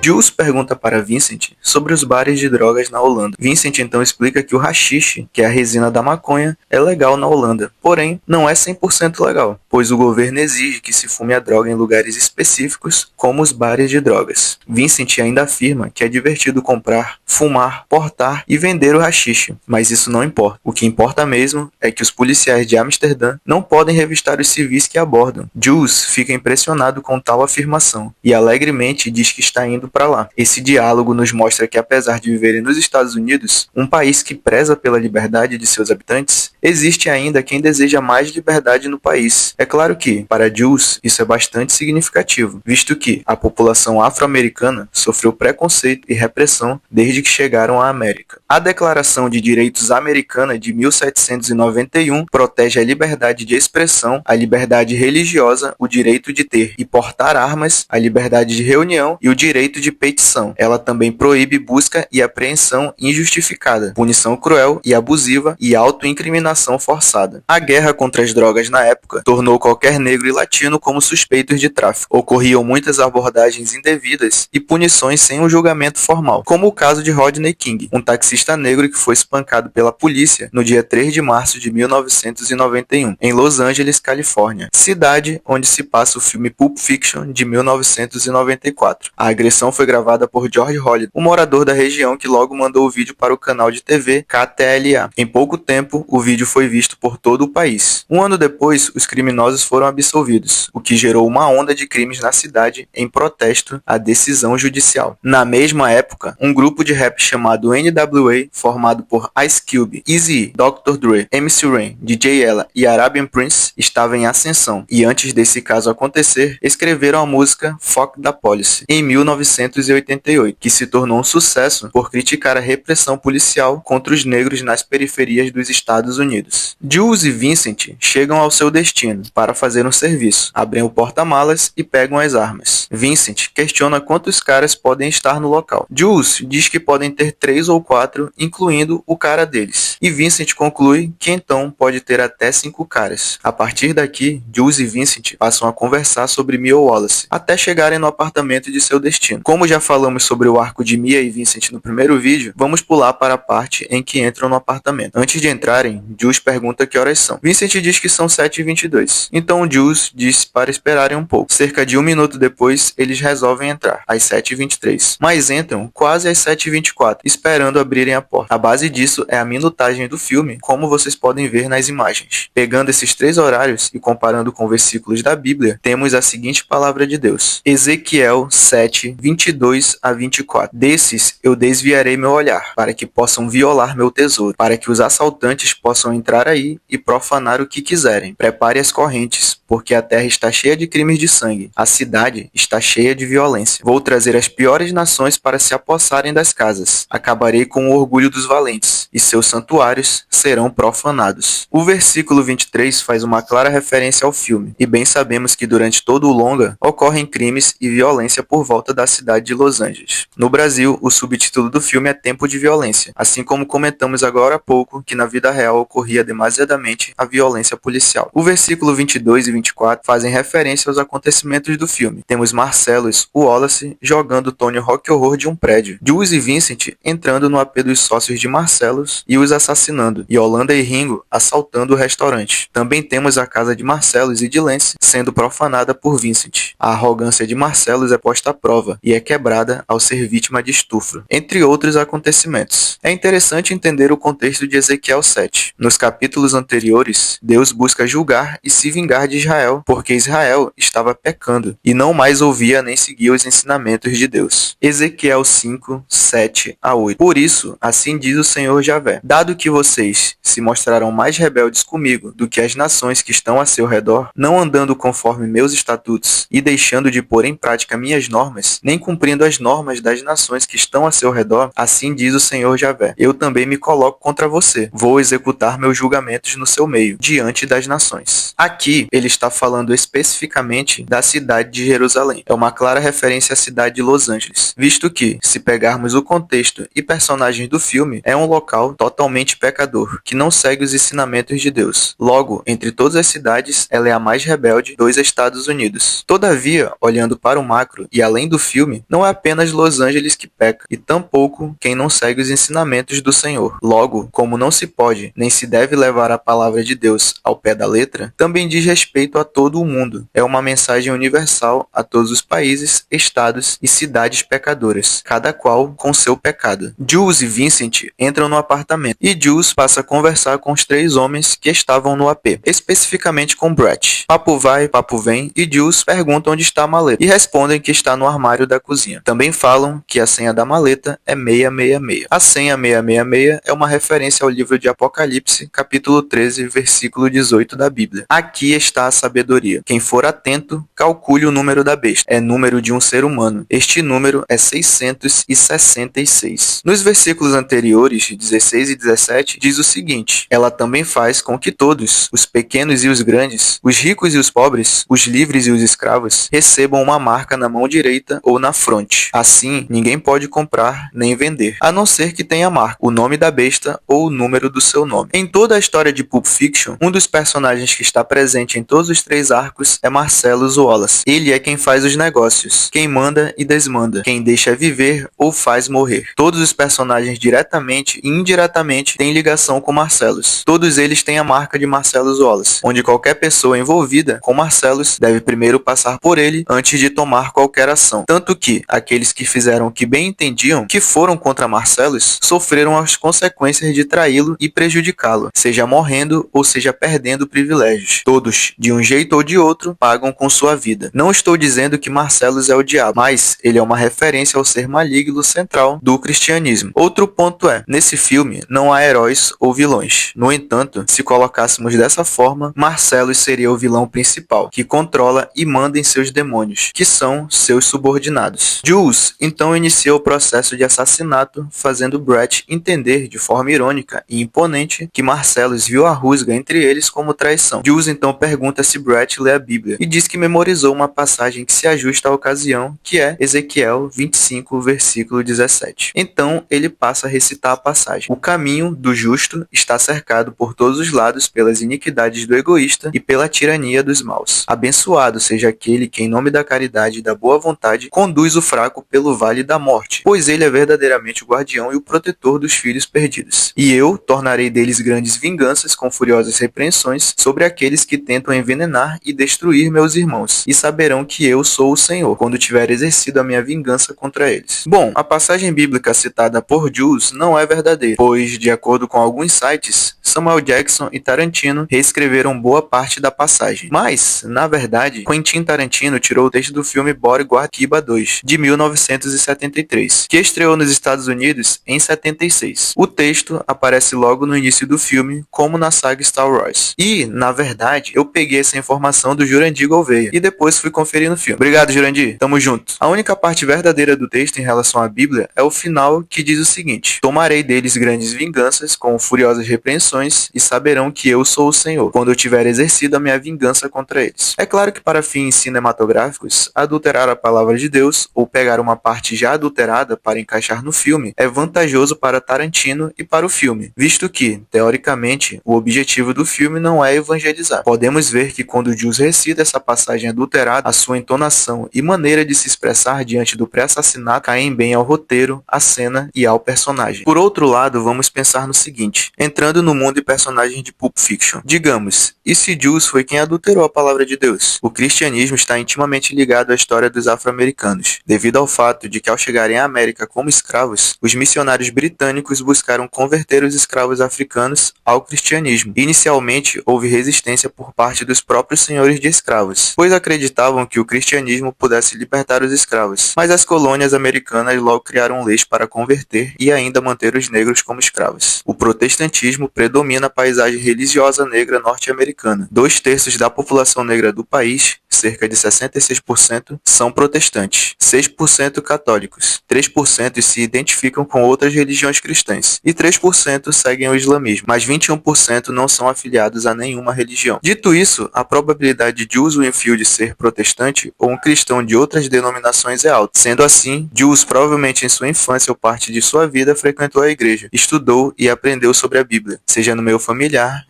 Jules pergunta para Vincent sobre os bares de drogas na Holanda. Vincent então explica que o haxixe, que é a resina da maconha, é legal na Holanda, porém não é 100% legal, pois o governo exige que se fume a droga em lugares específicos, como os bares de drogas. Vincent ainda afirma que é divertido comprar, fumar, portar e vender o haxixe, mas isso não importa. O que importa mesmo é que os policiais de Amsterdã não podem revistar os civis que abordam. Jules fica impressionado com tal afirmação e alegremente diz que está indo para lá. Esse diálogo nos mostra que, apesar de viverem nos Estados Unidos, um país que preza pela liberdade de seus habitantes, existe ainda quem deseja mais liberdade no país. É claro que, para Jules, isso é bastante significativo, visto que a população afro-americana sofreu preconceito e repressão desde que chegaram à América. A Declaração de Direitos Americana de 1791 protege a liberdade de expressão, a liberdade religiosa, o direito de ter e portar armas, a liberdade de reunião e o direito de petição. Ela também proíbe busca e apreensão injustificada, punição cruel e abusiva e autoincriminação forçada. A guerra contra as drogas na época tornou qualquer negro e latino como suspeitos de tráfico. Ocorriam muitas abordagens indevidas e punições sem um julgamento formal, como o caso de Rodney King, um taxista negro que foi espancado pela polícia no dia 3 de março de 1991, em Los Angeles, Califórnia, cidade onde se passa o filme Pulp Fiction de 1994. A agressão foi gravada por George Holliday, um morador da região que logo mandou o vídeo para o canal de TV KTLA. Em pouco tempo, o vídeo foi visto por todo o país. Um ano depois, os criminosos foram absolvidos, o que gerou uma onda de crimes na cidade em protesto à decisão judicial. Na mesma época, um grupo de rap chamado NWA, formado por Ice Cube, Eazy-E, Dr. Dre, MC Ren, DJ Ella e Arabian Prince, estava em ascensão, e antes desse caso acontecer, escreveram a música Fuck the Police, em 1988, que se tornou um sucesso por criticar a repressão policial contra os negros nas periferias dos Estados Unidos. Jules e Vincent chegam ao seu destino para fazer um serviço, abrem o porta-malas e pegam as armas. Vincent questiona quantos caras podem estar no local. Jules diz que podem ter 3 ou 4, incluindo o cara deles. E Vincent conclui que então pode ter até 5 caras. A partir daqui, Jules e Vincent passam a conversar sobre Mia Wallace, até chegarem no apartamento de seu destino. Como já falamos sobre o arco de Mia e Vincent no primeiro vídeo, vamos pular para a parte em que entram no apartamento. Antes de entrarem, Jules pergunta que horas são. Vincent diz que são 7h22. Então Jules diz para esperarem um pouco. Cerca de 1 minuto depois, eles resolvem entrar, às 7h23. Mas entram quase às 7h24, esperando abrirem a porta. A base disso é a minutagem do filme, como vocês podem ver nas imagens. Pegando esses 3 horários e comparando com versículos da Bíblia, temos a seguinte palavra de Deus. Ezequiel 7:22-24. Desses eu desviarei meu olhar, para que possam violar meu tesouro, para que os assaltantes possam entrar aí e profanar o que quiserem. Prepare as correntes, porque a terra está cheia de crimes de sangue. A cidade está cheia de violência. Vou trazer as piores nações para se apossarem das casas. Acabarei com o orgulho dos valentes, e seus santuários serão profanados. O versículo 23 faz uma clara referência ao filme, e bem sabemos que durante todo o longa ocorrem crimes e violência por volta da cidade de Los Angeles. No Brasil, o subtítulo do filme é Tempo de Violência, assim como comentamos agora há pouco que na vida real ocorria demasiadamente a violência policial. O versículo 22 e 24 fazem referência aos acontecimentos do filme. Temos Marcellus Wallace jogando Tony Rock Horror de um prédio, Jules e Vincent entrando no AP dos sócios de Marcellus e os assassinando, e Holanda e Ringo assaltando o restaurante. Também temos a casa de Marcellus e de Lance sendo profanada por Vincent. A arrogância de Marcellus é posta à prova e é quebrada ao ser vítima de estupro, entre outros acontecimentos. É interessante entender o contexto de Ezequiel 7. Nos capítulos anteriores, Deus busca julgar e se vingar de Israel, porque Israel estava pecando e não mais ouvia nem seguia os ensinamentos de Deus. Ezequiel 5:7-8. Por isso, assim diz o Senhor Javé: dado que vocês se mostrarão mais rebeldes comigo do que as nações que estão a seu redor, não andando conforme meus estatutos e deixando de pôr em prática minhas normas, nem cumprindo as normas das nações que estão a seu redor, assim diz o Senhor Javé: eu também me coloco contra você, vou executar meus julgamentos no seu meio, diante das nações. Aqui, ele está falando especificamente da cidade de Jerusalém. É uma clara referência à cidade de Los Angeles, visto que, se pegarmos o contexto e personagens do filme, é um local totalmente pecador, que não segue os ensinamentos de Deus. Logo, entre todas as cidades, ela é a mais rebelde dos Estados Unidos. Todavia, olhando para o macro e além do filme, não é apenas Los Angeles que peca, e tampouco quem não segue os ensinamentos do Senhor. Logo, como não se pode, nem se deve levar a palavra de Deus ao pé da letra, também diz respeito a todo o mundo. É uma mensagem universal a todos os países, estados e cidades pecadoras, cada qual com seu pecado. Jules e Vincent entram no apartamento, e Jules passa a conversar com os 3 homens que estavam no AP, especificamente com Brett. Papo vai, papo vem, e Jules pergunta onde está a maleta, e respondem que está no armário da cozinha. Também falam que a senha da maleta é 666. A senha 666 é uma referência ao livro de Apocalipse, capítulo 13, versículo 18 da Bíblia. Aqui está a sabedoria. Quem for atento, calcule o número da besta. É número de um ser humano. Este número é 666. Nos versículos anteriores, 16 e 17, diz o seguinte: ela também faz com que todos, os pequenos e os grandes, os ricos e os pobres, os livres e os escravos, recebam uma marca na mão direita ou na fronte. Assim, ninguém pode comprar nem vender, a não ser que tenha a marca, o nome da besta ou o número do seu nome. Em toda a história de Pulp Fiction, um dos personagens que está presente em todos os 3 arcos é Marcellus Wallace. Ele é quem faz os negócios, quem manda e desmanda, quem deixa viver ou faz morrer. Todos os personagens diretamente e indiretamente têm ligação com Marcellus. Todos eles têm a marca de Marcellus Wallace, onde qualquer pessoa envolvida com Marcellus deve primeiro passar por ele antes de tomar qualquer ação. Tanto que aqueles que fizeram o que bem entendiam, que foram contra Marcellus, sofreram as consequências de traí-lo e prejudicá-lo, seja morrendo ou seja perdendo privilégios. Todos, de um jeito ou de outro, pagam com sua vida. Não estou dizendo que Marcellus é o diabo, mas ele é uma referência ao ser maligno central do cristianismo. Outro ponto é, nesse filme não há heróis ou vilões. No entanto, se colocássemos dessa forma, Marcellus seria o vilão principal, que controla e manda em seus demônios, que são seus subordinados. Jules então inicia o processo de assassinato, fazendo Brett entender de forma irônica e imponente que Marcellus viu a rusga entre eles como traição. Jules então pergunta se Brett lê a Bíblia e diz que memorizou uma passagem que se ajusta à ocasião, que é Ezequiel 25, versículo 17. Então ele passa a recitar a passagem: o caminho do justo está cercado por todos os lados pelas iniquidades do egoísta e pela tirania dos maus. Abençoado seja aquele que em nome da caridade e da boa vontade conduz o fraco pelo vale da morte, pois ele é verdadeiramente o guardião e o protetor dos filhos perdidos. E eu tornarei deles grandes vinganças com furiosas repreensões sobre aqueles que tentam envenenar e destruir meus irmãos, e saberão que eu sou o Senhor, quando tiver exercido a minha vingança contra eles. Bom, a passagem bíblica citada por Jules não é verdadeira, pois, de acordo com alguns sites, Samuel Jackson e Tarantino reescreveram boa parte da passagem. Mas, na verdade, Quentin Tarantino tirou o texto do filme Bodyguard Kiba 2, de 1973, que estreou nos Estados Unidos em 76. O texto aparece logo no início do filme, como na saga Star Wars. E, na verdade, eu peguei essa informação do Jurandir Gouveia, e depois fui conferir no filme. Obrigado, Jurandir. Tamo junto. A única parte verdadeira do texto em relação à Bíblia é o final, que diz o seguinte: tomarei deles grandes vinganças com furiosas repreensões e saberão que eu sou o Senhor, quando eu tiver exercido a minha vingança contra eles. É claro que para fins cinematográficos, adulterar a palavra de Deus ou pegar uma parte já adulterada para encaixar no filme é vantajoso para Tarantino e para o filme, visto que, teoricamente, o objetivo do filme não é evangelizar. Podemos ver que quando Jules recita essa passagem adulterada, a sua entonação e maneira de se expressar diante do pré-assassinato caem bem ao roteiro, à cena e ao personagem. Por outro lado, vamos pensar no seguinte: entrando no mundo e personagens de Pulp Fiction, digamos, e se Jules foi quem adulterou a palavra de Deus? O cristianismo está intimamente ligado à história dos afro-americanos, devido ao fato de que ao chegarem à América como escravos, os missionários britânicos buscaram converter os escravos africanos ao cristianismo. Inicialmente, houve resistência por parte dos próprios senhores de escravos, pois acreditavam que o cristianismo pudesse libertar os escravos, mas as colônias americanas logo criaram leis para converter e ainda manter os negros como escravos. O protestantismo predomina a paisagem religiosa negra norte-americana. 2/3 da população negra do país cerca de 66%, são protestantes, 6% católicos, 3% se identificam com outras religiões cristãs e 3% seguem o islamismo, mas 21% não são afiliados a nenhuma religião. Dito isso, a probabilidade de Jules Winfield ser protestante ou um cristão de outras denominações é alta. Sendo assim, Jules provavelmente em sua infância ou parte de sua vida frequentou a igreja, estudou e aprendeu sobre a Bíblia, seja no meio familiar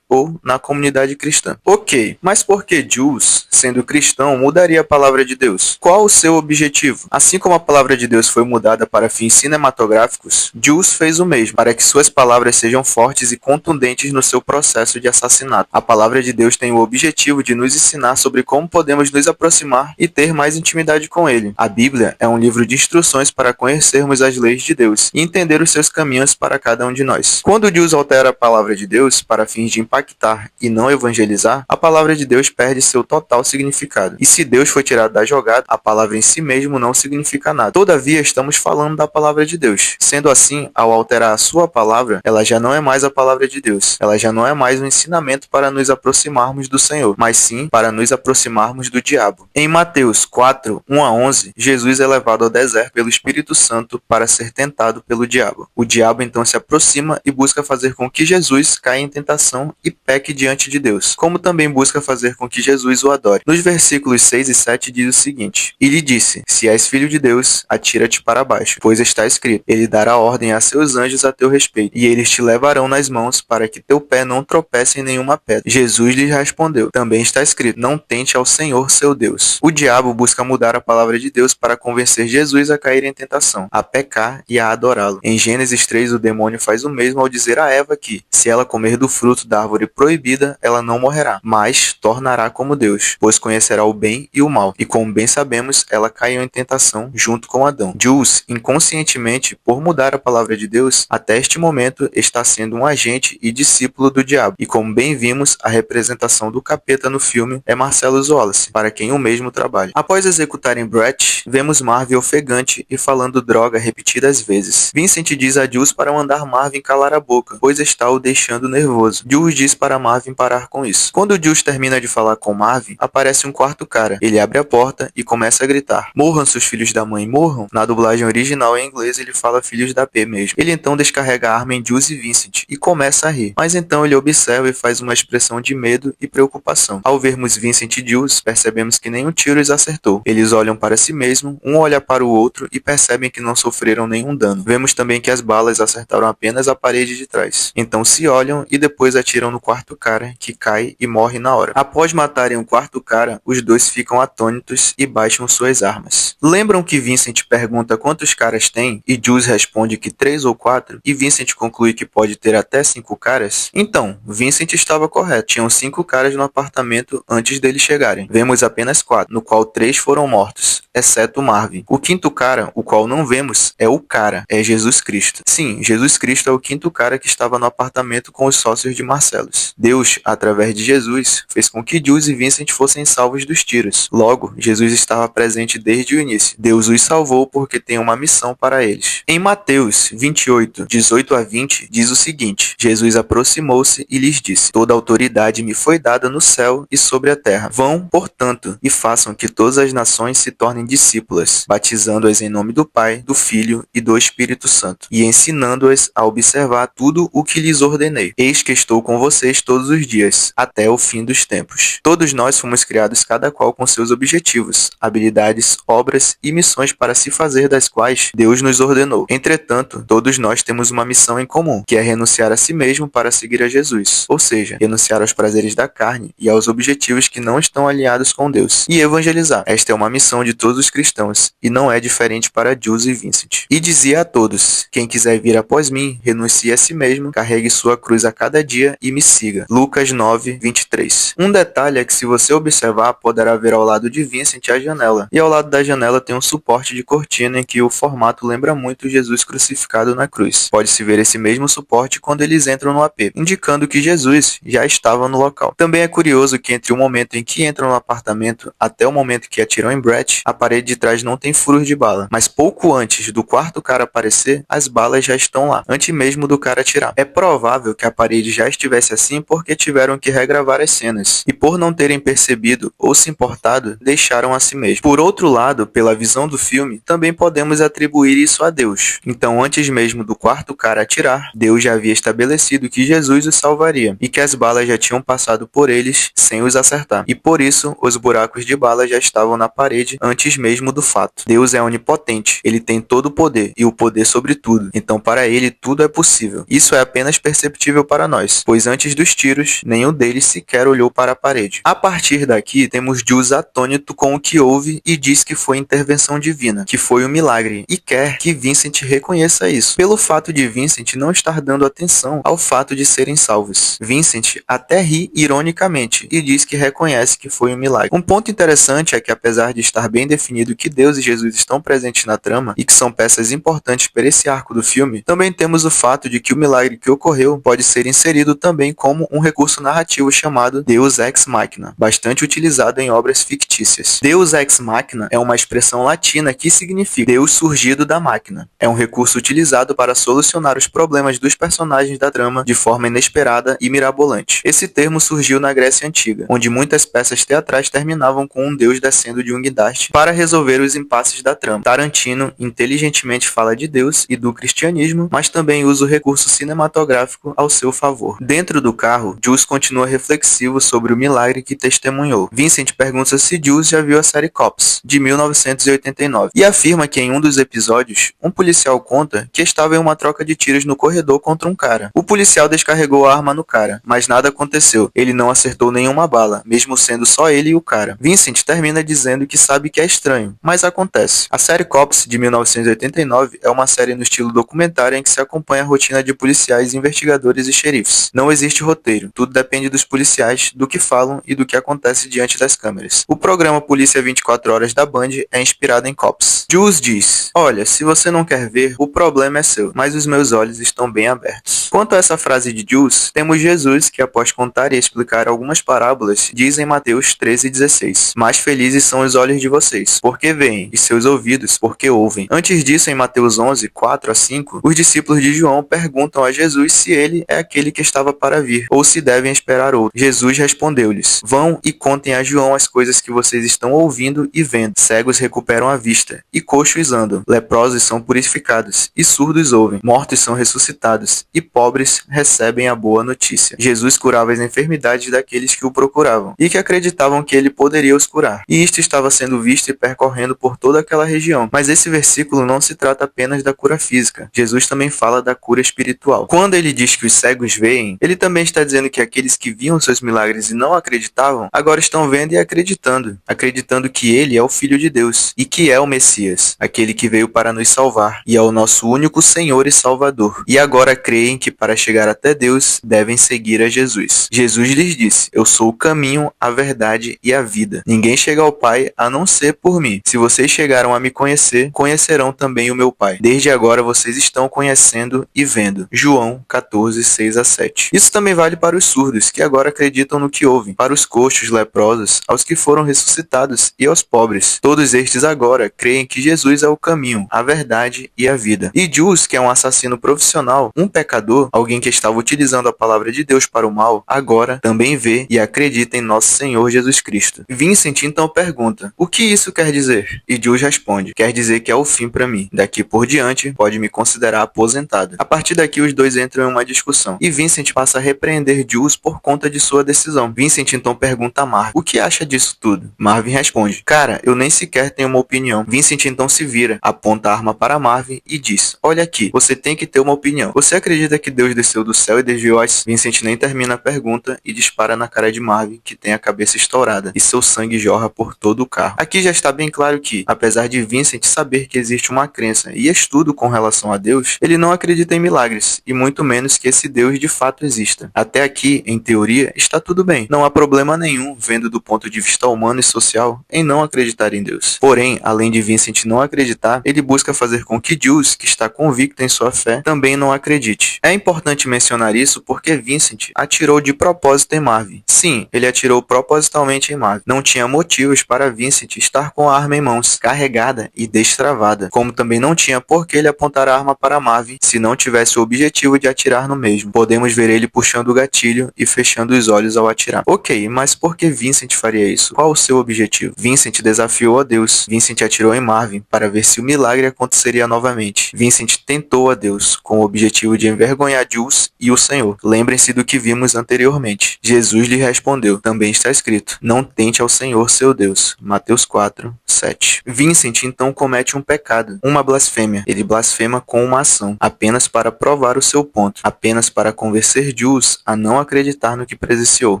ou na comunidade cristã. Ok, mas por que Jules, sendo cristão, mudaria a palavra de Deus? Qual o seu objetivo? Assim como a palavra de Deus foi mudada para fins cinematográficos, Jules fez o mesmo, para que suas palavras sejam fortes e contundentes no seu processo de assassinato. A palavra de Deus tem o objetivo de nos ensinar sobre como podemos nos aproximar e ter mais intimidade com Ele. A Bíblia é um livro de instruções para conhecermos as leis de Deus e entender os seus caminhos para cada um de nós. Quando Jules altera a palavra de Deus para fins de impactar e não evangelizar, a palavra de Deus perde seu total significado. E se Deus foi tirado da jogada, a palavra em si mesmo não significa nada. Todavia, estamos falando da palavra de Deus. Sendo assim, ao alterar a sua palavra, ela já não é mais a palavra de Deus. Ela já não é mais um ensinamento para nos aproximarmos do Senhor, mas sim para nos aproximarmos do diabo. Em Mateus 4, 1 a 11, Jesus é levado ao deserto pelo Espírito Santo para ser tentado pelo diabo. O diabo então se aproxima e busca fazer com que Jesus caia em tentação e peque diante de Deus, como também busca fazer com que Jesus o adore. Nos versículos 6 e 7 diz o seguinte: E lhe disse, se és filho de Deus, atira-te para baixo, pois está escrito, ele dará ordem a seus anjos a teu respeito, e eles te levarão nas mãos para que teu pé não tropece em nenhuma pedra. Jesus lhe respondeu, também está escrito, não tente ao Senhor seu Deus. O diabo busca mudar a palavra de Deus para convencer Jesus a cair em tentação, a pecar e a adorá-lo. Em Gênesis 3, o demônio faz o mesmo ao dizer a Eva que, se ela comer do fruto da árvore proibida, ela não morrerá, mas tornará como Deus, pois conhecerá o bem e o mal. E como bem sabemos, ela caiu em tentação junto com Adão. Jules, inconscientemente, por mudar a palavra de Deus, até este momento está sendo um agente e discípulo do diabo. E como bem vimos, a representação do capeta no filme é Marcellus Wallace, para quem o mesmo trabalha. Após executarem Brett, vemos Marvin ofegante e falando droga repetidas vezes. Vincent diz a Jules para mandar Marvin calar a boca, pois está o deixando nervoso. Jules diz para Marvin parar com isso. Quando Jules termina de falar com Marvin, aparece um quarto cara. Ele abre a porta e começa a gritar: morram seus filhos da mãe, morram! Na dublagem original em inglês ele fala filhos da P mesmo. Ele então descarrega a arma em Jules e Vincent e começa a rir. Mas então ele observa e faz uma expressão de medo e preocupação. Ao vermos Vincent e Jules, percebemos que nenhum tiro os acertou. Eles olham para si mesmo, um olha para o outro e percebem que não sofreram nenhum dano. Vemos também que as balas acertaram apenas a parede de trás. Então se olham e depois atiram no quarto cara, que cai e morre na hora. Após matarem o quarto cara, os dois ficam atônitos e baixam suas armas. Lembram que Vincent pergunta quantos caras tem e Jules responde que 3 ou 4 e Vincent conclui que pode ter até 5 caras? Então, Vincent estava correto. Tinham 5 caras no apartamento antes deles chegarem. Vemos apenas 4, no qual 3 foram mortos, exceto Marvin. O quinto cara, o qual não vemos, é o cara, é Jesus Cristo. Sim, Jesus Cristo é o quinto cara que estava no apartamento com os sócios de Marcellus. Deus, através de Jesus, fez com que Jules e Vincent fossem salvos dos tiros. Logo, Jesus estava presente desde o início. Deus os salvou porque tem uma missão para eles. Em Mateus 28, 18 a 20, diz o seguinte: Jesus aproximou-se e lhes disse: toda autoridade me foi dada no céu e sobre a terra. Vão, portanto, e façam que todas as nações se tornem discípulas, batizando-as em nome do Pai, do Filho e do Espírito Santo, e ensinando-as a observar tudo o que lhes ordenei. Eis que estou com vocês todos os dias, até o fim dos tempos. Todos nós fomos criados cada qual com seus objetivos, habilidades, obras e missões para se fazer, das quais Deus nos ordenou. Entretanto, todos nós temos uma missão em comum, que é renunciar a si mesmo para seguir a Jesus, ou seja, renunciar aos prazeres da carne e aos objetivos que não estão alinhados com Deus, e evangelizar. Esta é uma missão de todos os cristãos, e não é diferente para Jules e Vincent. E dizia a todos: quem quiser vir após mim, renuncie a si mesmo, carregue sua cruz a cada dia e me siga. Lucas 9, 23. Um detalhe é que, se você observar, poderá ver ao lado de Vincent a janela, e ao lado da janela tem um suporte de cortina em que o formato lembra muito Jesus crucificado na cruz. Pode-se ver esse mesmo suporte quando eles entram no AP, indicando que Jesus já estava no local. Também é curioso que entre o momento em que entram no apartamento até o momento que atiram em Brett, a parede de trás não tem furos de bala, mas pouco antes do quarto cara aparecer, as balas já estão lá, antes mesmo do cara atirar. É provável que a parede já estivesse assim porque tiveram que regravar as cenas, e por não terem percebido ou se importado, deixaram a si mesmo. Por outro lado, pela visão do filme, também podemos atribuir isso a Deus. Então, antes mesmo do quarto cara atirar, Deus já havia estabelecido que Jesus os salvaria, e que as balas já tinham passado por eles sem os acertar. E por isso, os buracos de bala já estavam na parede antes mesmo do fato. Deus é onipotente, ele tem todo o poder, e o poder sobre tudo. Então, para ele, tudo é possível. Isso é apenas perceptível para nós, pois antes dos tiros, nenhum deles sequer olhou para a parede. A partir daqui, temos Jules atônito com o que houve e diz que foi intervenção divina, que foi um milagre, e quer que Vincent reconheça isso, pelo fato de Vincent não estar dando atenção ao fato de serem salvos. Vincent até ri ironicamente e diz que reconhece que foi um milagre. Um ponto interessante é que, apesar de estar bem definido que Deus e Jesus estão presentes na trama e que são peças importantes para esse arco do filme, também temos o fato de que o milagre que ocorreu pode ser inserido também como um recurso narrativo chamado Deus Ex Machina, bastante utilizado em obras fictícias. Deus Ex Machina é uma expressão latina que significa Deus surgido da máquina. É um recurso utilizado para solucionar os problemas dos personagens da trama de forma inesperada e mirabolante. Esse termo surgiu na Grécia Antiga, onde muitas peças teatrais terminavam com um deus descendo de um guindaste para resolver os impasses da trama. Tarantino inteligentemente fala de Deus e do cristianismo, mas também usa o recurso cinematográfico ao seu favor. Dentro do carro, Jules continua reflexivo sobre o milagre que testemunhou. Vincent pergunta se Jules já viu a série Cops, de 1989, e afirma que em um dos episódios, um policial conta que estava em uma troca de tiros no corredor contra um cara. O policial descarregou a arma no cara, mas nada aconteceu. Ele não acertou nenhuma bala, mesmo sendo só ele e o cara. Vincent termina dizendo que sabe que é estranho, mas acontece. A série Cops, de 1989, é uma série no estilo documentário em que se acompanha a rotina de policiais, investigadores e xerifes. Não existe roteiro, tudo depende dos policiais, do que falam e do que acontece diante das câmeras. O programa Polícia 24 Horas da Band é inspirado em Cops. Jules diz: "Olha, se você não quer ver, o problema é seu, mas os meus olhos estão bem abertos." Quanto a essa frase de Jules, temos Jesus que, após contar e explicar algumas parábolas, diz em Mateus 13,16: "Mais felizes são os olhos de vocês, porque veem, e seus ouvidos, porque ouvem." Antes disso, em Mateus 11, 4 a 5, os discípulos de João perguntam a Jesus se ele é aquele que estava para vir, ou se devem esperar outro. Jesus respondeu-lhes: "Vão e contem a João as coisas que vocês estão ouvindo e vendo. Cegos recuperam a vista, e coxos andam, leprosos são purificados, e surdos ouvem, mortos são ressuscitados, e pobres recebem a boa notícia." Jesus curava as enfermidades daqueles que o procuravam, e que acreditavam que ele poderia os curar. E isto estava sendo visto e percorrendo por toda aquela região. Mas esse versículo não se trata apenas da cura física. Jesus também fala da cura espiritual. Quando ele diz que os cegos veem, ele também está dizendo que aqueles que viam seus milagres e não acreditavam, agora estão vendo e acreditando. Acreditando que ele é o Filho de Deus, e que é o Messias, aquele que veio para nos salvar, e é o nosso único Senhor e Salvador. E agora creem que para chegar até Deus, devem seguir a Jesus. Jesus lhes disse: "Eu sou o caminho, a verdade e a vida. Ninguém chega ao Pai a não ser por mim. Se vocês chegaram a me conhecer, conhecerão também o meu Pai. Desde agora vocês estão conhecendo e vendo." João 14, 6 a 7. Isso também vale para os surdos, que agora acreditam no que ouvem, para os coxos, leprosos, aos que foram ressuscitados e aos pobres. Todos estes agora creem que Jesus é o caminho, a verdade e a vida. E Jules, que é um assassino profissional, um pecador, alguém que estava utilizando a palavra de Deus para o mal, agora também vê e acredita em nosso Senhor Jesus Cristo. Vincent então pergunta: "O que isso quer dizer?" E Jules responde: "Quer dizer que é o fim para mim. Daqui por diante, pode me considerar aposentado." A partir daqui, os dois entram em uma discussão, e Vincent passa a repreender Jules por conta de sua decisão. Vincent então pergunta a Marvin: "O que acha disso tudo?" Marvin responde: "Cara, eu nem sequer tenho uma opinião." Vincent então se vira, aponta a arma para Marvin e diz: "Olha aqui, você tem que ter uma opinião. Você acredita que Deus desceu do céu e desviou as..." Vincent nem termina a pergunta e dispara na cara de Marvin, que tem a cabeça estourada, e seu sangue jorra por todo o carro. Aqui já está bem claro que, apesar de Vincent saber que existe uma crença e estudo com relação a Deus, ele não acredita em milagres, e muito menos que esse Deus de fato exista. Até aqui, em teoria, está tudo bem. Não há problema nenhum, vendo do ponto de vista humano e social, em não acreditar em Deus. Porém, além de Vincent não acreditar, ele busca fazer com que Jules, que está convicto em sua fé, também não acredite. É importante mencionar isso porque Vincent atirou de propósito em Marvin. Sim, ele atirou propositalmente em Marvin. Não tinha motivos para Vincent estar com a arma em mãos, carregada e destravada, como também não tinha por que ele apontar a arma para Marvin se não tivesse o objetivo de atirar no mesmo. Podemos ver ver ele puxando o gatilho e fechando os olhos ao atirar. Ok, mas por que Vincent faria isso? Qual o seu objetivo? Vincent desafiou a Deus. Vincent atirou em Marvin para ver se o milagre aconteceria novamente. Vincent tentou a Deus com o objetivo de envergonhar Jules e o Senhor. Lembrem-se do que vimos anteriormente. Jesus lhe respondeu, também está escrito, não tente ao Senhor seu Deus. Mateus 4, 7. Vincent então comete um pecado, uma blasfêmia. Ele blasfema com uma ação, apenas para provar o seu ponto, apenas para convencer Jules a não acreditar no que presenciou.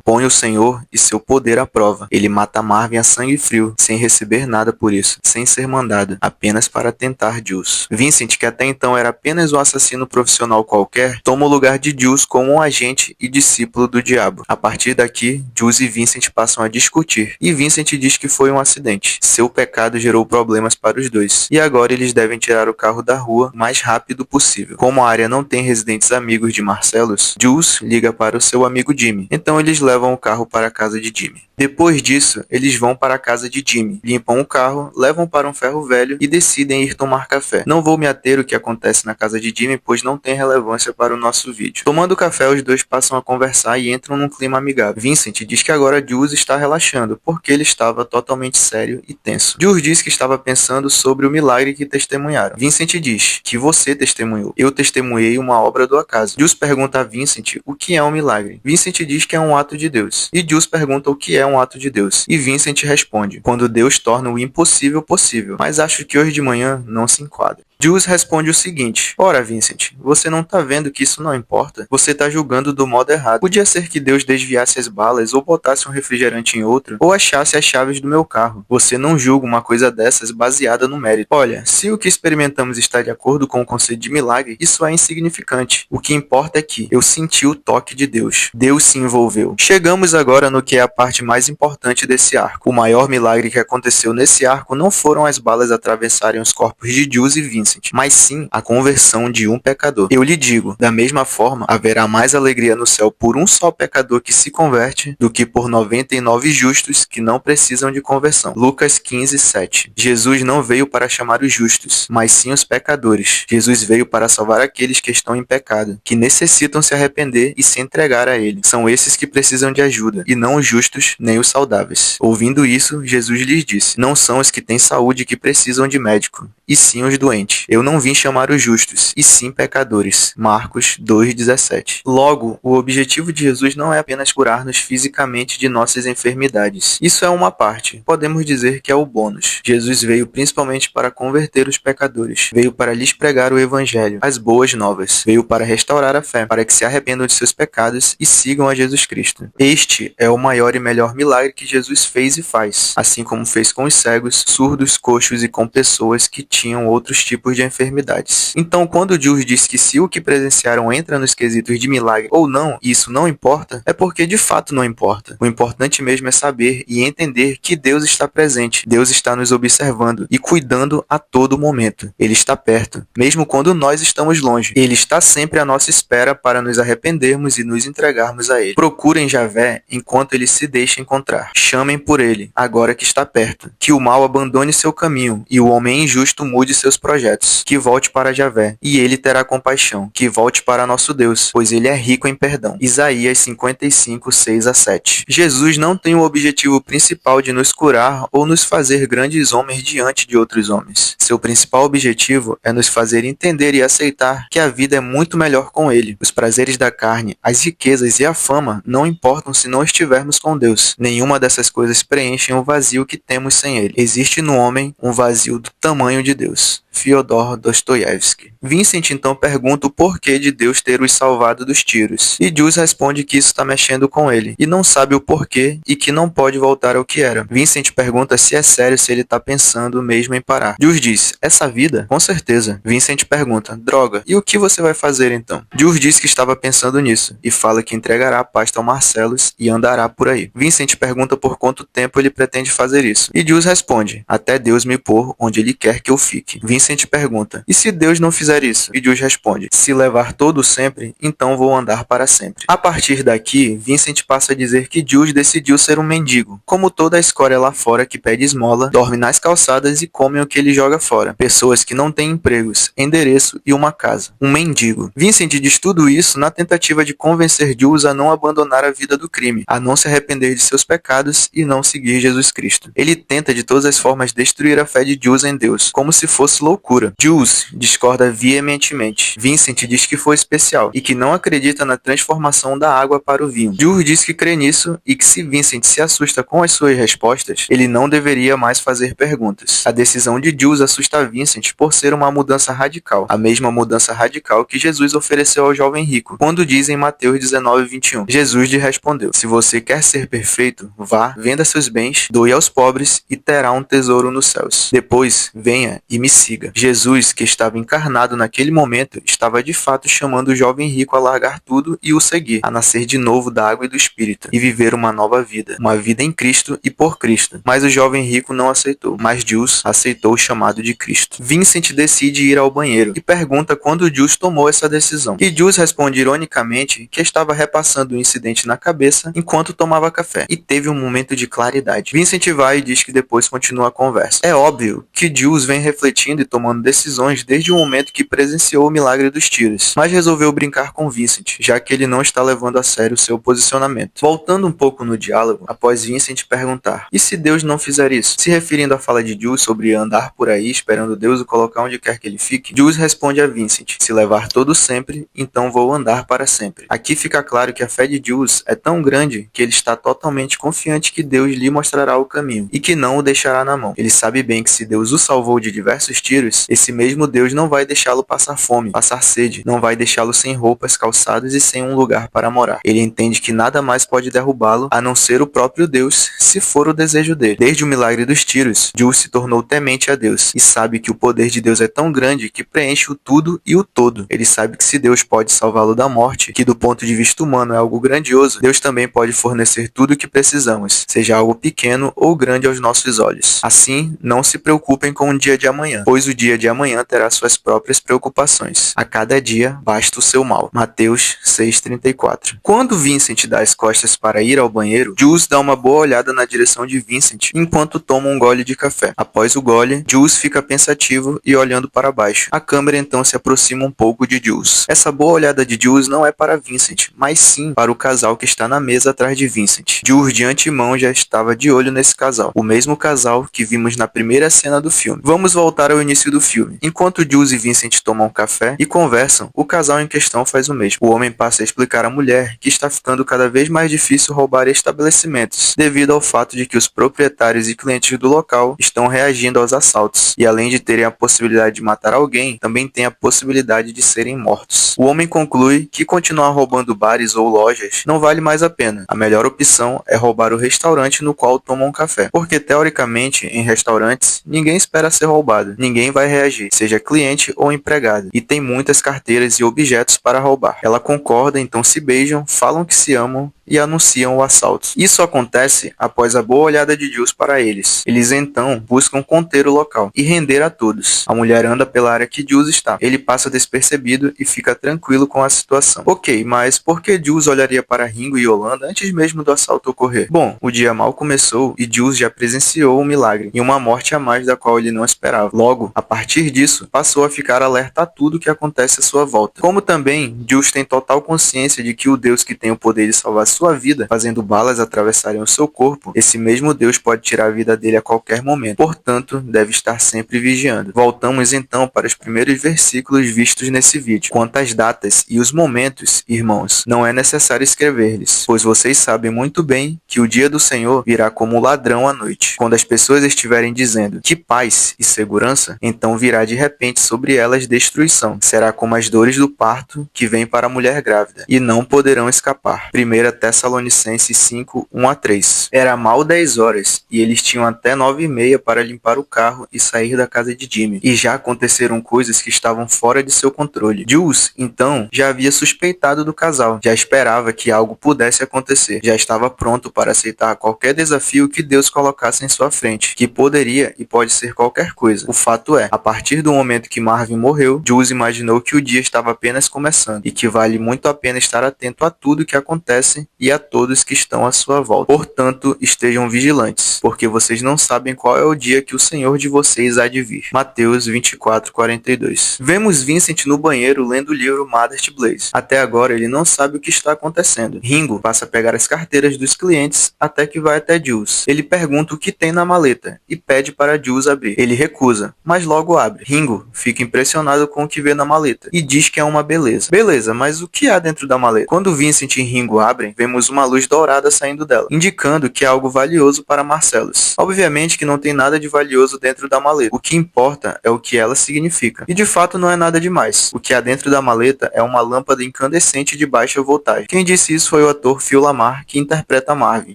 Põe o Senhor e seu poder à prova. Ele mata Marvin a sangue frio, sem receber nada por isso, sem ser mandado, apenas para tentar Jules. Vincent, que até então era apenas um assassino profissional qualquer, toma o lugar de Jules como um agente e discípulo do diabo. A partir daqui, Jules e Vincent passam a discutir, e Vincent diz que foi um acidente. Seu pecado gerou problemas para os dois, e agora eles devem tirar o carro da rua o mais rápido possível. Como a área não tem residentes amigos de Marcellus, Jules liga para o seu amigo Jimmy. Então eles levam o carro para a casa de Jimmy. Depois disso, eles vão para a casa de Jimmy, limpam o carro, levam para um ferro velho e decidem ir tomar café. Não vou me ater ao que acontece na casa de Jimmy, pois não tem relevância para o nosso vídeo. Tomando café, os dois passam a conversar e entram num clima amigável. Vincent diz que agora Jules está relaxando, porque ele estava totalmente sério e tenso. Jules diz que estava pensando sobre o milagre que testemunharam. Vincent diz que você testemunhou. Eu testemunhei uma obra do acaso. Jules pergunta a Vincent o que é um milagre. Vincent diz que é um ato de Deus. E Jules pergunta o que é um ato de Deus. E Vincent responde, quando Deus torna o impossível possível. Mas acho que hoje de manhã não se enquadra. Jules responde o seguinte, ora Vincent, você não tá vendo que isso não importa? Você tá julgando do modo errado. Podia ser que Deus desviasse as balas, ou botasse um refrigerante em outro, ou achasse as chaves do meu carro. Você não julga uma coisa dessas baseada no mérito. Olha, se o que experimentamos está de acordo com o conceito de milagre, isso é insignificante. O que importa é que eu senti o toque de Deus. Deus se envolveu. Chegamos agora no que é a parte mais importante desse arco. O maior milagre que aconteceu nesse arco não foram as balas atravessarem os corpos de Jules e Vincent, mas sim a conversão de um pecador. Eu lhe digo, da mesma forma, haverá mais alegria no céu por um só pecador que se converte do que por 99 justos que não precisam de conversão. Lucas 15, 7. Jesus não veio para chamar os justos, mas sim os pecadores. Jesus veio para salvar aqueles que estão em pecado, que necessitam se arrepender e se entregar a Ele. São esses que precisam de ajuda, e não os justos nem os saudáveis. Ouvindo isso, Jesus lhes disse, não são os que têm saúde que precisam de médico, e sim os doentes. Eu não vim chamar os justos, e sim pecadores. Marcos 2,17. Logo, o objetivo de Jesus não é apenas curar-nos fisicamente de nossas enfermidades. Isso é uma parte. Podemos dizer que é o bônus. Jesus veio principalmente para converter os pecadores. Veio para lhes pregar o evangelho, as boas novas. Veio para restaurar a fé, para que se arrependam de seus pecados e sigam a Jesus Cristo. Este é o maior e melhor milagre que Jesus fez e faz, assim como fez com os cegos, surdos, coxos e com pessoas que tinham outros tipos de enfermidades. Então, quando Jules diz que se o que presenciaram entra nos quesitos de milagre ou não, e isso não importa, é porque de fato não importa. O importante mesmo é saber e entender que Deus está presente, Deus está nos observando e cuidando a todo momento. Ele está perto, mesmo quando nós estamos longe. Ele está sempre à nossa espera para nos arrependermos e nos entregarmos a Ele. Procurem Javé enquanto Ele se deixa encontrar. Chamem por Ele, agora que está perto. Que o mal abandone seu caminho e o homem injusto mude seus projetos. Que volte para Javé, e Ele terá compaixão. Que volte para nosso Deus, pois Ele é rico em perdão. Isaías 55, 6-7. Jesus não tem o objetivo principal de nos curar ou nos fazer grandes homens diante de outros homens. Seu principal objetivo é nos fazer entender e aceitar que a vida é muito melhor com Ele. Os prazeres da carne, as riquezas e a fama não importam se não estivermos com Deus. Nenhuma dessas coisas preenchem o vazio que temos sem Ele. Existe no homem um vazio do tamanho de Deus. Fyodor Dostoiévski. Vincent então pergunta o porquê de Deus ter os salvado dos tiros, e Jules responde que isso está mexendo com ele, e não sabe o porquê e que não pode voltar ao que era. Vincent pergunta se é sério, se ele está pensando mesmo em parar. Jules diz, essa vida? Com certeza. Vincent pergunta, droga, e o que você vai fazer então? Jules diz que estava pensando nisso, e fala que entregará a pasta ao Marcellus e andará por aí. Vincent pergunta por quanto tempo ele pretende fazer isso, e Jules responde, até Deus me pôr onde ele quer que eu fique. Vincent pergunta: e se Deus não fizer isso? E Jules responde: se levar todo sempre, então vou andar para sempre. A partir daqui, Vincent passa a dizer que Jules decidiu ser um mendigo, como toda a escória lá fora que pede esmola, dorme nas calçadas e come o que ele joga fora. Pessoas que não têm empregos, endereço e uma casa. Um mendigo. Vincent diz tudo isso na tentativa de convencer Jules a não abandonar a vida do crime, a não se arrepender de seus pecados e não seguir Jesus Cristo. Ele tenta de todas as formas destruir a fé de Jules em Deus, como se fosse loucura. Jules discorda veementemente. Vincent diz que foi especial e que não acredita na transformação da água para o vinho. Jules diz que crê nisso e que se Vincent se assusta com as suas respostas, ele não deveria mais fazer perguntas. A decisão de Jules assusta Vincent por ser uma mudança radical, a mesma mudança radical que Jesus ofereceu ao jovem rico, quando diz em Mateus 19:21. Jesus lhe respondeu: se você quer ser perfeito, vá, venda seus bens, doe aos pobres e terá um tesouro nos céus. Depois, venha e me siga. Jesus, que estava encarnado naquele momento, estava de fato chamando o jovem rico a largar tudo e o seguir, a nascer de novo da água e do Espírito, e viver uma nova vida, uma vida em Cristo e por Cristo. Mas o jovem rico não aceitou, mas Jules aceitou o chamado de Cristo. Vincent decide ir ao banheiro e pergunta quando Jules tomou essa decisão. E Jules responde ironicamente que estava repassando o incidente na cabeça enquanto tomava café, e teve um momento de claridade. Vincent vai e diz que depois continua a conversa. É óbvio que Jules vem refletindo e tomando decisões desde o momento que presenciou o milagre dos tiros, mas resolveu brincar com Vincent, já que ele não está levando a sério seu posicionamento. Voltando um pouco no diálogo, após Vincent perguntar: e se Deus não fizer isso? Se referindo à fala de Jules sobre andar por aí esperando Deus o colocar onde quer que ele fique, Jules responde a Vincent: se levar todo sempre, então vou andar para sempre. Aqui fica claro que a fé de Jules é tão grande que ele está totalmente confiante que Deus lhe mostrará o caminho e que não o deixará na mão. Ele sabe bem que se Deus o salvou de diversos tiros, esse mesmo Deus não vai deixá-lo passar fome, passar sede, não vai deixá-lo sem roupas, calçados e sem um lugar para morar. Ele entende que nada mais pode derrubá-lo a não ser o próprio Deus, se for o desejo dele. Desde o milagre dos tiros, Jules se tornou temente a Deus e sabe que o poder de Deus é tão grande que preenche o tudo e o todo. Ele sabe que se Deus pode salvá-lo da morte, que do ponto de vista humano é algo grandioso, Deus também pode fornecer tudo o que precisamos, seja algo pequeno ou grande aos nossos olhos. Assim, não se preocupem com o dia de amanhã, pois o dia de amanhã terá suas próprias preocupações. A cada dia basta o seu mal. Mateus 6:34. Quando Vincent dá as costas para ir ao banheiro, Jules dá uma boa olhada na direção de Vincent enquanto toma um gole de café. Após o gole, Jules fica pensativo e olhando para baixo. A câmera então se aproxima um pouco de Jules. Essa boa olhada de Jules não é para Vincent, mas sim para o casal que está na mesa atrás de Vincent. Jules de antemão já estava de olho nesse casal, o mesmo casal que vimos na primeira cena do filme. Vamos voltar ao início do filme. Enquanto Jules e Vincent tomam café e conversam, o casal em questão faz o mesmo. O homem passa a explicar à mulher que está ficando cada vez mais difícil roubar estabelecimentos, devido ao fato de que os proprietários e clientes do local estão reagindo aos assaltos, e além de terem a possibilidade de matar alguém, também tem a possibilidade de serem mortos. O homem conclui que continuar roubando bares ou lojas não vale mais a pena. A melhor opção é roubar o restaurante no qual tomam café, porque teoricamente em restaurantes ninguém espera ser roubado, ninguém vai reagir, seja cliente ou empregado, e tem muitas carteiras e objetos para roubar. Ela concorda, então se beijam, falam que se amam e anunciam o assalto. Isso acontece após a boa olhada de Jules para eles. Eles então buscam conter o local e render a todos. A mulher anda pela área que Jules está. Ele passa despercebido e fica tranquilo com a situação. Ok, mas por que Jules olharia para Ringo e Yolanda antes mesmo do assalto ocorrer? Bom, o dia mal começou e Jules já presenciou um milagre e uma morte a mais da qual ele não esperava. Logo, a partir disso, passou a ficar alerta a tudo que acontece à sua volta. Como também, Jules tem total consciência de que o Deus que tem o poder de salvar sua vida, fazendo balas atravessarem o seu corpo, esse mesmo Deus pode tirar a vida dele a qualquer momento. Portanto, deve estar sempre vigiando. Voltamos então para os primeiros versículos vistos nesse vídeo. Quanto às datas e os momentos, irmãos, não é necessário escrever-lhes, pois vocês sabem muito bem que o dia do Senhor virá como ladrão à noite. Quando as pessoas estiverem dizendo que paz e segurança, então virá de repente sobre elas destruição. Será como as dores do parto que vem para a mulher grávida, e não poderão escapar. 1 Tessalonicenses 5, 1-3. Era mal 10 horas, e eles tinham até 9h30 para limpar o carro e sair da casa de Jimmy, e já aconteceram coisas que estavam fora de seu controle. Jules, então, já havia suspeitado do casal, já esperava que algo pudesse acontecer, já estava pronto para aceitar qualquer desafio que Deus colocasse em sua frente, que poderia e pode ser qualquer coisa. O fato é, a partir do momento que Marvin morreu, Jules imaginou que o dia estava apenas começando, e que vale muito a pena estar atento a tudo que acontece e a todos que estão à sua volta. Portanto, estejam vigilantes, porque vocês não sabem qual é o dia que o Senhor de vocês há de vir. Mateus 24:42. Vemos Vincent no banheiro lendo o livro Mother's Blaze. Até agora ele não sabe o que está acontecendo. Ringo passa a pegar as carteiras dos clientes até que vai até Jules. Ele pergunta o que tem na maleta e pede para Jules abrir. Ele recusa, mas logo abre. Ringo fica impressionado com o que vê na maleta e diz que é uma beleza. Beleza, mas o que há dentro da maleta? Quando Vincent e Ringo abrem, vemos uma luz dourada saindo dela, indicando que é algo valioso para Marcellus. Obviamente que não tem nada de valioso dentro da maleta. O que importa é o que ela significa. E de fato não é nada demais. O que há dentro da maleta é uma lâmpada incandescente de baixa voltagem. Quem disse isso foi o ator Phil LaMarr, que interpreta Marvin.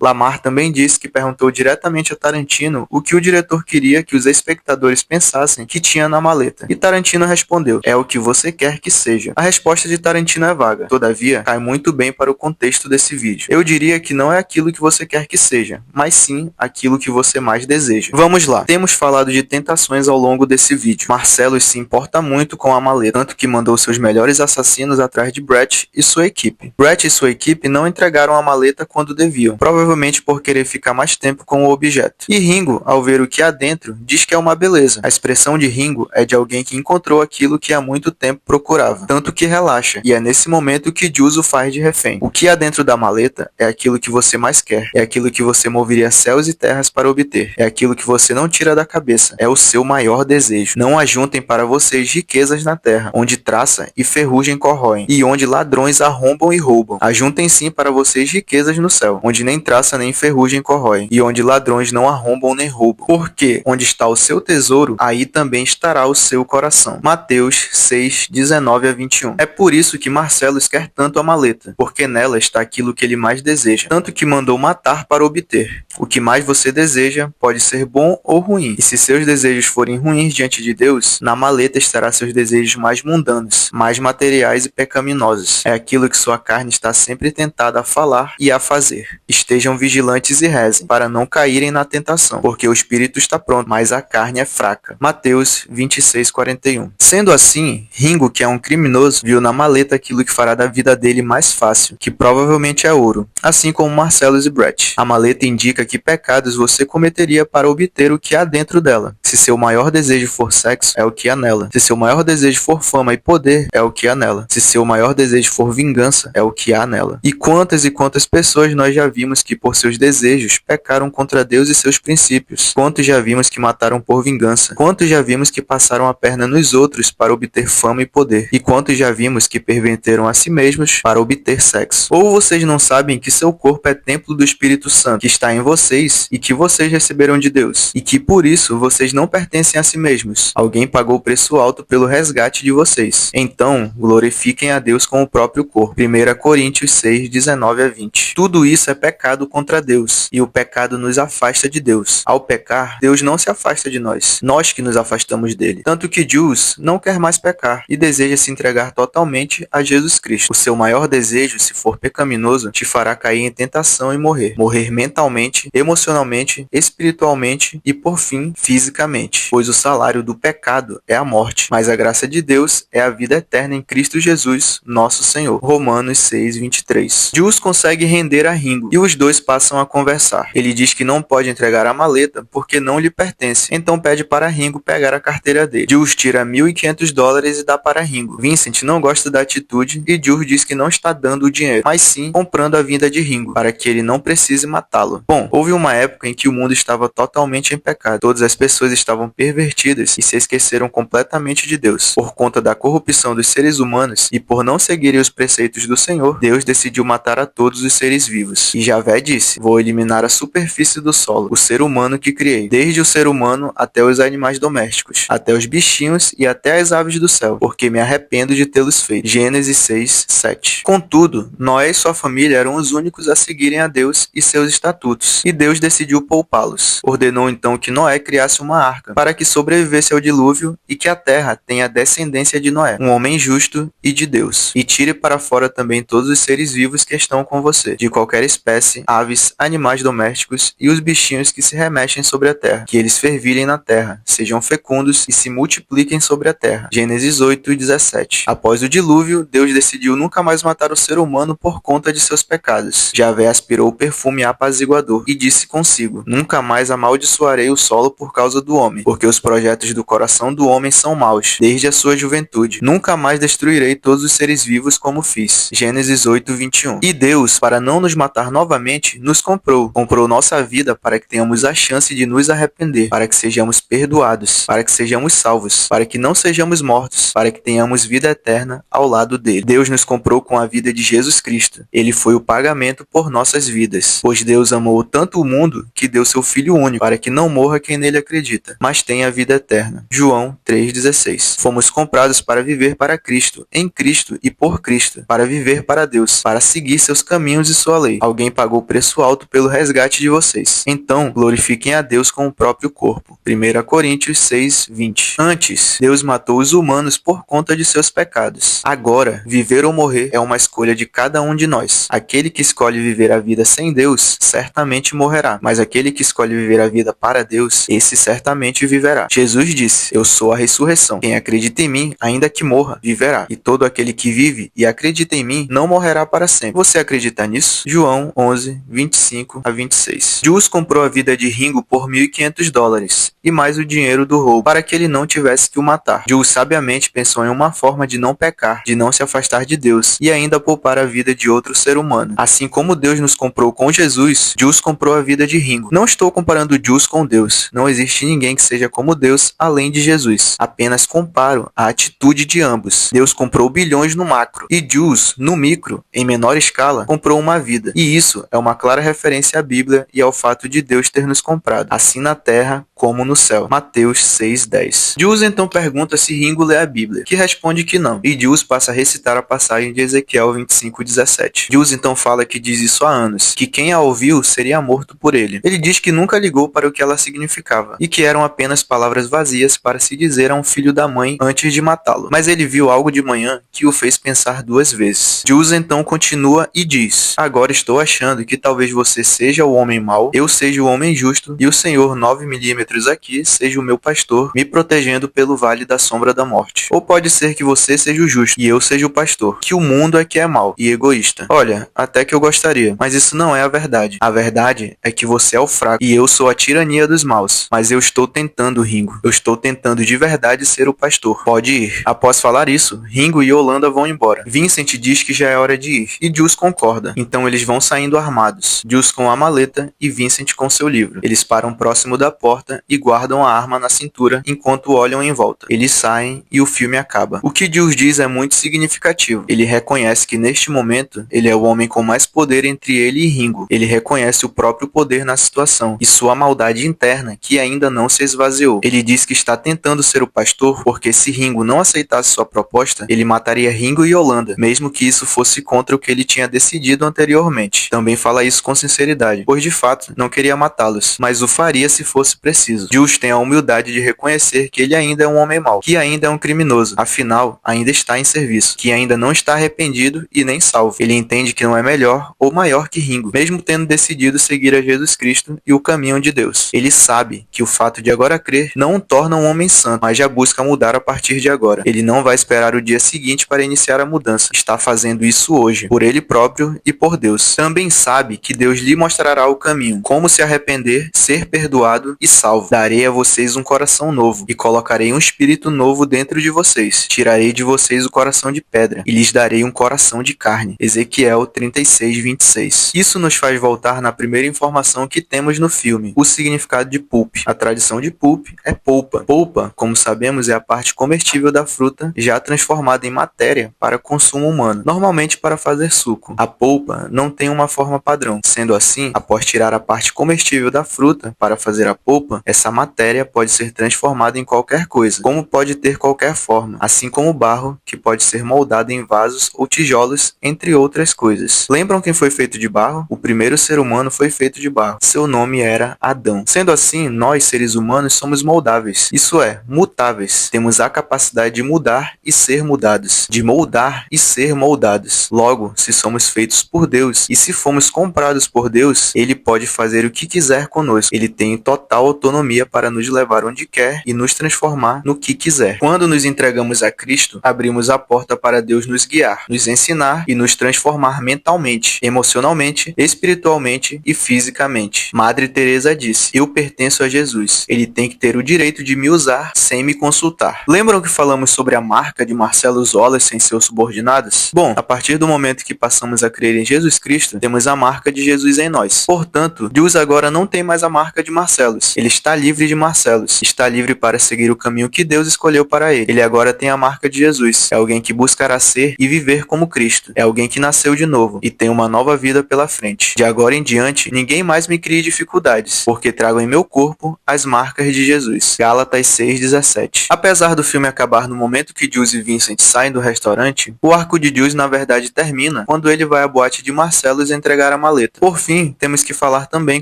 LaMarr também disse que perguntou diretamente a Tarantino o que o diretor queria que os espectadores pensassem que tinha na maleta. E Tarantino respondeu: é o que você quer que seja. A resposta de Tarantino é vaga. Todavia, cai muito bem para o contexto desse vídeo. Eu diria que não é aquilo que você quer que seja, mas sim aquilo que você mais deseja. Vamos lá. Temos falado de tentações ao longo desse vídeo. Marcellus se importa muito com a maleta, tanto que mandou seus melhores assassinos atrás de Brett e sua equipe. Brett e sua equipe não entregaram a maleta quando deviam, provavelmente por querer ficar mais tempo com o objeto. E Ringo, ao ver o que há dentro, diz que é uma beleza. A expressão de Ringo é de alguém que encontrou aquilo que há muito tempo procurava, tanto que relaxa, e é nesse momento que Jules o faz de refém. O que há dentro da maleta é aquilo que você mais quer, é aquilo que você moveria céus e terras para obter, é aquilo que você não tira da cabeça, é o seu maior desejo. Não ajuntem para vocês riquezas na terra, onde traça e ferrugem corroem, e onde ladrões arrombam e roubam. Ajuntem sim para vocês riquezas no céu, onde nem traça nem ferrugem corroem, e onde ladrões não arrombam nem roubam. Porque onde está o seu tesouro, aí também estará o seu coração. Mateus 6:19-21. É por isso que Marcellus quer tanto a maleta, porque nela está aquilo que ele mais deseja, tanto que mandou matar para obter. O que mais você deseja pode ser bom ou ruim, e se seus desejos forem ruins diante de Deus, na maleta estará seus desejos mais mundanos, mais materiais e pecaminosos. É aquilo que sua carne está sempre tentada a falar e a fazer. Estejam vigilantes e rezem, para não caírem na tentação, porque o espírito está pronto, mas a carne é fraca. Mateus 26:41. Sendo assim, Ringo, que é um criminoso, viu na maleta aquilo que fará da vida dele mais fácil, que provavelmente é ouro, assim como Marcellus e Brett. A maleta indica que pecados você cometeria para obter o que há dentro dela. Se seu maior desejo for sexo, é o que há nela. Se seu maior desejo for fama e poder, é o que há nela. Se seu maior desejo for vingança, é o que há nela. E quantas pessoas nós já vimos que por seus desejos pecaram contra Deus e seus princípios? Quantos já vimos que mataram por vingança? Quantos já vimos que passaram a perna nos outros para obter fama e poder? E quantos já vimos que perverteram a si mesmos para obter sexo? Ou vocês não sabem que seu corpo é templo do Espírito Santo, que está em vocês e que vocês receberam de Deus, e que por isso vocês não pertencem a si mesmos. Alguém pagou preço alto pelo resgate de vocês. Então, glorifiquem a Deus com o próprio corpo. 1 Coríntios 6:19-20. Tudo isso é pecado contra Deus, e o pecado nos afasta de Deus. Ao pecar, Deus não se afasta de nós, nós que nos afastamos dele. Tanto que Jules não quer mais pecar e deseja se entregar totalmente a Jesus Cristo. O seu maior desejo, se for pecaminoso, te fará cair em tentação e morrer. Morrer mentalmente, emocionalmente, espiritualmente e, por fim, fisicamente. Pois o salário do pecado é a morte, mas a graça de Deus é a vida eterna em Cristo Jesus, nosso Senhor. Romanos 6:23. Jules consegue render a Ringo e os dois passam a conversar. Ele diz que não pode entregar a maleta porque não lhe pertence, então pede para Ringo pegar a carteira dele. Jules tira $1.500 e dá para Ringo. Vincent não gosta da atitude e Jules diz que não está dando o dinheiro, mas sim comprando a vinda de Ringo, para que ele não precise matá-lo. Bom, houve uma época em que o mundo estava totalmente em pecado. Todas as pessoas estavam pervertidas e se esqueceram completamente de Deus. Por conta da corrupção dos seres humanos e por não seguirem os preceitos do Senhor, Deus decidiu matar a todos os seres vivos. E Javé disse: vou eliminar a superfície do solo, o ser humano que criei, desde o ser humano até os animais domésticos, até os bichinhos e até as aves do céu, porque me arrependo de tê-los feito. Gênesis 6, 7. Contudo, Noé e sua família eram os únicos a seguirem a Deus e seus estatutos, e Deus decidiu poupá-los. Ordenou então que Noé criasse uma arca, para que sobrevivesse ao dilúvio e que a terra tenha descendência de Noé, um homem justo e de Deus. E tire para fora também todos os seres vivos que estão com você, de qualquer espécie, aves, animais domésticos e os bichinhos que se remexem sobre a terra, que eles fervilhem na terra, sejam fecundos e se multipliquem sobre a terra. Gênesis 8, 17. Após o dilúvio, Deus decidiu nunca mais matar o ser humano por conta de seus pecados. Javé aspirou o perfume apaziguador e disse consigo: nunca mais amaldiçoarei o solo por causa do homem, porque os projetos do coração do homem são maus, desde a sua juventude. Nunca mais destruirei todos os seres vivos como fiz. Gênesis 8, 21. E Deus, para não nos matar novamente, nos comprou. Comprou nossa vida para que tenhamos a chance de nos arrepender, para que sejamos perdoados, para que sejamos salvos, para que não sejamos mortos, para que tenhamos vida eterna ao lado dele. Deus nos comprou com a vida de Jesus Cristo. Ele foi o pagamento por nossas vidas, pois Deus amou tanto o mundo que deu seu Filho único, para que não morra quem nele acredita, mas tenha a vida eterna. João 3,16. Fomos comprados para viver para Cristo, em Cristo e por Cristo, para viver para Deus, para seguir seus caminhos e sua lei. Alguém pagou preço alto pelo resgate de vocês. Então, glorifiquem a Deus com o próprio corpo. 1 Coríntios 6, 20. Antes, Deus matou os humanos por conta de seus pecados. Agora, viver ou morrer é uma escolha de cada um de nós. Aquele que escolhe viver a vida sem Deus, certamente morrerá, mas aquele que escolhe viver a vida para Deus, esse certamente viverá. Jesus disse: eu sou a ressurreição. Quem acredita em mim, ainda que morra, viverá. E todo aquele que vive e acredita em mim, não morrerá para sempre. Você acredita nisso? João 11, 25 a 26. Jules comprou a vida de Ringo por $1.500 e mais o dinheiro do roubo, para que ele não tivesse que o matar. Jules sabiamente pensou em uma forma de não pecar, de não se afastar de Deus e ainda poupar a vida de outro ser humano. Assim como Deus nos comprou com Jesus, Jules comprou a vida de Ringo. Não estou comparando Jules com Deus. Não existe ninguém que seja como Deus além de Jesus. Apenas comparo a atitude de ambos. Deus comprou bilhões no macro e Jules, no micro, em menor escala, comprou uma vida. E isso é uma clara referência à Bíblia e ao fato de Deus ter nos comprado, assim na terra como no céu. Mateus 6:10. Jules então pergunta se Ringo lê a Bíblia, que responde que não, e Jules passa a recitar a passagem de Ezequiel 25:17. Jules então fala que diz isso há anos, que quem a ouviu seria morto por ele. Ele diz que nunca ligou para o que ela significava, e que eram apenas palavras vazias para se dizer a um filho da mãe antes de matá-lo. Mas ele viu algo de manhã que o fez pensar duas vezes. Jules então continua e diz: agora estou achando que talvez você seja o homem mau, eu seja o homem justo, e o Senhor 9mm aqui seja o meu pastor, me protegendo pelo vale da sombra da morte. Ou pode ser que você seja o justo e eu seja o pastor, que o mundo é que é mau e egoísta. Olha, até que eu gostaria, mas isso não é a verdade. A verdade é que você é o fraco e eu sou a tirania dos maus. Mas eu estou tentando, Ringo. Eu estou tentando de verdade ser o pastor. Pode ir. Após falar isso, Ringo e Yolanda vão embora. Vincent diz que já é hora de ir e Jules concorda. Então eles vão saindo armados. Jules com a maleta e Vincent com seu livro. Eles param próximo da porta e guardam a arma na cintura enquanto olham em volta. Eles saem e o filme acaba. O que Jules diz é muito significativo. Ele reconhece que neste momento ele é o homem com mais poder entre ele e Ringo. Ele reconhece o próprio poder na situação e sua maldade interna que ainda não se esvaziou. Ele diz que está tentando ser o pastor porque se Ringo não aceitasse sua proposta, ele mataria Ringo e Yolanda, mesmo que isso fosse contra o que ele tinha decidido anteriormente. Também fala isso com sinceridade, pois de fato não queria matá-los, mas o faria se fosse preciso. Jules tem a humildade de reconhecer que ele ainda é um homem mau, que ainda é um criminoso, afinal, ainda está em serviço, que ainda não está arrependido e nem salvo. Ele entende que não é melhor ou maior que Ringo, mesmo tendo decidido seguir a Jesus Cristo e o caminho de Deus. Ele sabe que o fato de agora crer não o torna um homem santo, mas já busca mudar a partir de agora. Ele não vai esperar o dia seguinte para iniciar a mudança. Está fazendo isso hoje, por ele próprio e por Deus. Também sabe que Deus lhe mostrará o caminho, como se arrepender, ser perdoado e salvo. darei a vocês um coração novo, e colocarei um espírito novo dentro de vocês. Tirarei de vocês o coração de pedra, e lhes darei um coração de carne. Ezequiel 36:26. Isso nos faz voltar na primeira informação que temos no filme, o significado de pulp. A tradição de pulp é polpa. Polpa, como sabemos, é a parte comestível da fruta já transformada em matéria para consumo humano, normalmente para fazer suco. A polpa não tem uma forma padrão. Sendo assim, após tirar a parte comestível da fruta para fazer a polpa, essa matéria pode ser transformada em qualquer coisa, como pode ter qualquer forma, assim como o barro, que pode ser moldado em vasos ou tijolos, entre outras coisas. Lembram quem foi feito de barro? O primeiro ser humano foi feito de barro. Seu nome era Adão. Sendo assim, nós, seres humanos, somos moldáveis, isso é, mutáveis. Temos a capacidade de mudar e ser mudados, de moldar e ser moldados. Logo, se somos feitos por Deus e se fomos comprados por Deus, Ele pode fazer o que quiser conosco. Ele tem total autonomia para nos levar onde quer e nos transformar no que quiser. Quando nos entregamos a Cristo, abrimos a porta para Deus nos guiar, nos ensinar e nos transformar mentalmente, emocionalmente, espiritualmente e fisicamente. Madre Teresa disse: eu pertenço a Jesus. Ele tem que ter o direito de me usar sem me consultar. Lembram que falamos sobre a marca de Marcelo Wallace em seus subordinados? Bom, a partir do momento que passamos a crer em Jesus Cristo, temos a marca de Jesus em nós. Portanto, Jules agora não tem mais a marca de Marcelos. Ele está livre de Marcelos. Está livre para seguir o caminho que Deus escolheu para ele. Ele agora tem a marca de Jesus. É alguém que buscará ser e viver como Cristo. É alguém que nasceu de novo e tem uma nova vida pela frente. De agora em diante, ninguém mais me crie dificuldades, porque trago em meu corpo as marcas de Jesus. Gálatas 6:17. Apesar do filme acabar no momento que Jules e Vincent saem do restaurante, o arco de Jules na verdade termina quando ele vai à boate de Marcelos entregar a maleta. Por fim, temos que falar também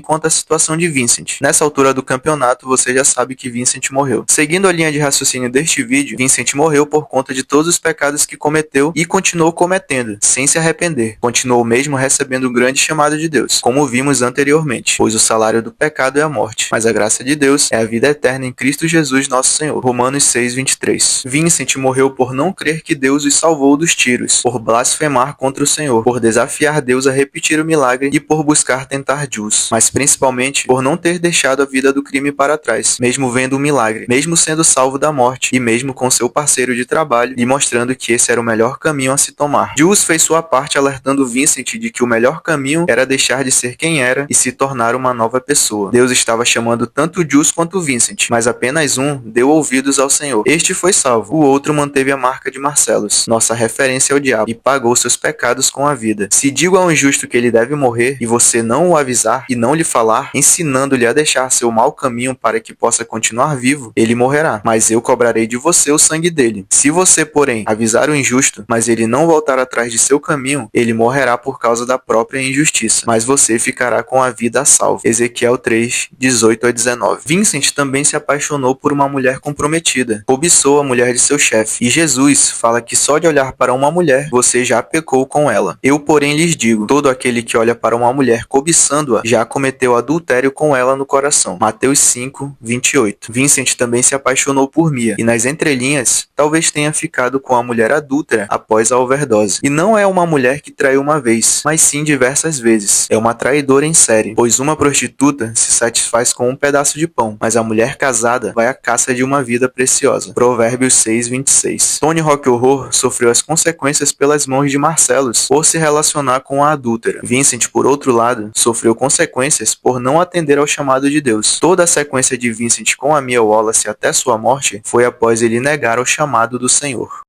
quanto à situação de Vincent. Nessa altura do campeonato, você já sabe que Vincent morreu. Seguindo a linha de raciocínio deste vídeo, Vincent morreu por conta de todos os pecados que cometeu e continuou cometendo, sem se arrepender. Continuou mesmo recebendo um grande chamado de Deus, como vimos anteriormente, pois o salário do pecado é a morte, mas a graça de Deus é a vida eterna em Cristo Jesus nosso Senhor. Romanos 6:23. Vincent morreu por não crer que Deus os salvou dos tiros, por blasfemar contra o Senhor, por desafiar Deus a repetir o milagre e por buscar tentar Jules, mas principalmente por não ter deixado a vida do crime para trás, mesmo vendo o milagre, mesmo sendo salvo da morte e mesmo com seu parceiro de trabalho e mostrando que esse era o melhor caminho a se tomar. Jules fez sua parte alertando Vincent de que o melhor caminho era deixar de ser quem era e se tornar uma nova pessoa. Deus estava chamando tanto Jules quanto Vincent, mas apenas um deu ouvidos ao Senhor. Este foi salvo, o outro manteve a marca de Marcelos, nossa referência ao diabo, e pagou seus pecados com a vida. Se digo ao injusto que ele deve morrer e você não o avisar e não lhe falar, ensinando-lhe a deixar seu mau caminho para que possa continuar vivo, ele morrerá, mas eu cobrarei de você o sangue dele. Se você, porém, avisar o injusto, mas ele não voltar atrás de seu caminho, ele morrerá por causa da própria injustiça, mas você ficará com a vida a salvo. Ezequiel 3:18-19. Vincent também se apaixonou por uma mulher comprometida, cobiçou a mulher de seu chefe, e Jesus fala que só de olhar para uma mulher, você já pecou com ela. Eu, porém, lhes digo, todo aquele que olha para uma mulher cobiçando-a, já cometeu adultério com ela no coração. Mateus 5:28. Vincent também se apaixonou por Mia, e nas entrelinhas, talvez tenha ficado com a mulher adúltera após a overdose. E não é uma mulher que traiu uma vez, mas sim diversas vezes. É uma traidora em série, pois uma prostituta se satisfaz com um pedaço de pão, mas a mulher casada vai à caça de uma vida preciosa. Provérbios 6:26. Tony Rock Horror sofreu as consequências pelas mãos de Marcelos por se relacionar com a adúltera. Vincent, por outro lado, sofreu consequências por não atender ao chamado de Deus. Toda a sequência de Vincent com a Mia Wallace até sua morte foi após ele negar o chamado do Senhor.